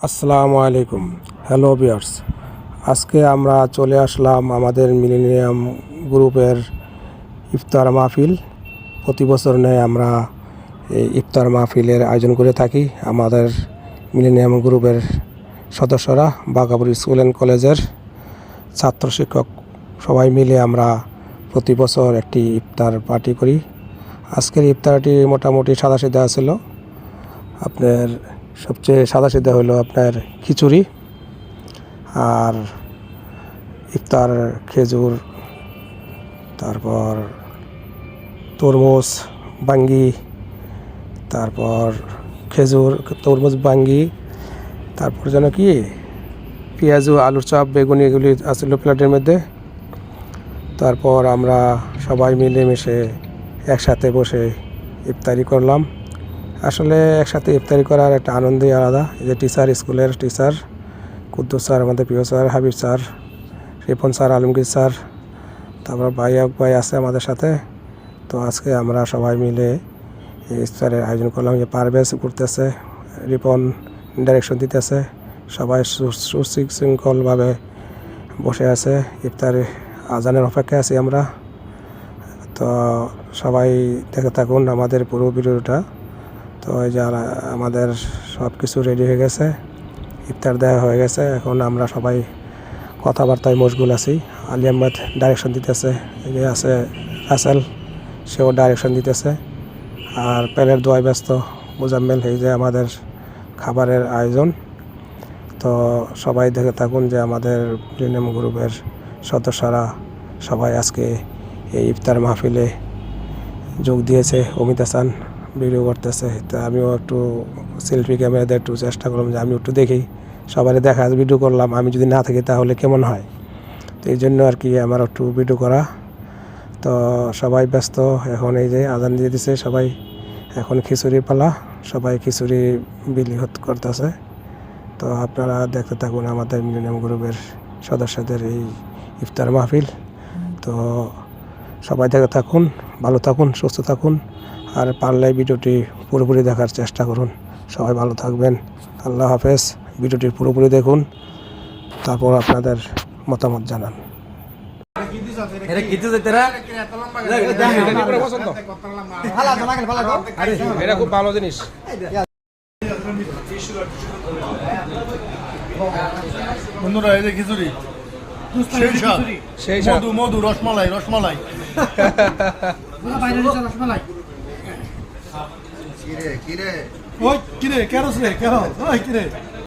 আসসালামু আলাইকুম। Hello viewers, আজকে আমরা চলে আসলাম আমাদের মিলেনিয়াম গ্রুপের ইফতার মাহফিল। প্রতি বছর নেয় আমরা এই ইফতার মাহফিলের আয়োজন করে থাকি। আমাদের মিলেনিয়াম গ্রুপের সদস্যরা বাঘাপুর স্কুল অ্যান্ড কলেজের ছাত্র শিক্ষক সবাই মিলে আমরা প্রতি বছর একটি ইফতার পার্টি করি। আজকের ইফতারটি মোটামুটি সাদাসিধা ছিল। আপনার সবচেয়ে সাদাসিধা হলো আপনার খিচুড়ি আর ইফতার খেজুর, তারপর তরমুজ বাঙ্গি, তারপর খেজুর তরমুজ বাঙ্গি, তারপর যেন কি পেঁয়াজু আলুর চপ বেগুনি এগুলি আসলো প্লেটের মধ্যে। তারপর আমরা সবাই মিলেমিশে একসাথে বসে ইফতারি করলাম। আসলে একসাথে ইফতারি করার একটা আনন্দই আলাদা। যে টিচার, স্কুলের টিচার কুদ্দুস স্যার, আমাদের প্রিয় sir Habib sir, Ripon sir, Alamgir sir, তারপর ভাই আছে আমাদের সাথে। তো আজকে আমরা সবাই মিলে ইফতারের আয়োজন করলাম। যে পারভেজ করতেছে, রিপন ডাইরেকশন দিতেছে, সবাই সুশৃঙ্খলভাবে বসে আছে। ইফতারে আজানের অপেক্ষায় আছি আমরা। তো সবাই দেখে থাকুন আমাদের পুরো ভিডিওটা। তো এই যে আমাদের সব কিছু রেডি হয়ে গেছে, ইফতার দেওয়া হয়ে গেছে। এখন আমরা সবাই কথাবার্তায় মশগুল আছি। আলী আহমেদ ডাইরেকশন দিতেছে, এই যে আছে রাসেল, সেও ডাইরেকশন দিতেছে। আর প্যালের দোয়ায় ব্যস্ত মোজাম্মেল। এই যে আমাদের খাবারের আয়োজন। তো সবাই দেখে থাকুন যে আমাদের মিলেনিয়াম গ্রুপের সদস্যরা সবাই আজকে এই ইফতার মাহফিলে যোগ দিয়েছে। অমিত হাসান ভিডিও করতেছে, তা আমিও একটু সেলফি ক্যামেরাতে একটু চেষ্টা করলাম যে আমি একটু দেখি, সবাই দেখা ভিডিও করলাম। আমি যদি না থাকি তাহলে কেমন হয়, তো এই জন্য আর কি আমার একটু ভিডিও করা। তো সবাই ব্যস্ত। এখন এই যে আজান দিয়ে দিছে, সবাই এখন খিচুড়ির পালা, সবাই খিচুড়ি বিলি করতেছে। তো আপনারা দেখতে থাকুন আমাদের মিলেনিয়াম গ্রুপের সদস্যদের এই ইফতার মাহফিল। তো সবাই দেখে থাকুন, ভালো থাকুন, সুস্থ থাকুন, আর পারলে ভিডিওটি পুরোপুরি দেখার চেষ্টা করুন। সবাই ভালো থাকবেন। আল্লাহ হাফেজ। ভিডিওটি পুরোপুরি দেখুন, তারপর আপনাদের মতামত জানান। খুব ভালো জিনিস। বন্ধুরা, এই যে খিচুড়ি, সেই মধু মধু রসমালাই রসমালাই কিরে কিরে কিরে কেন কিরে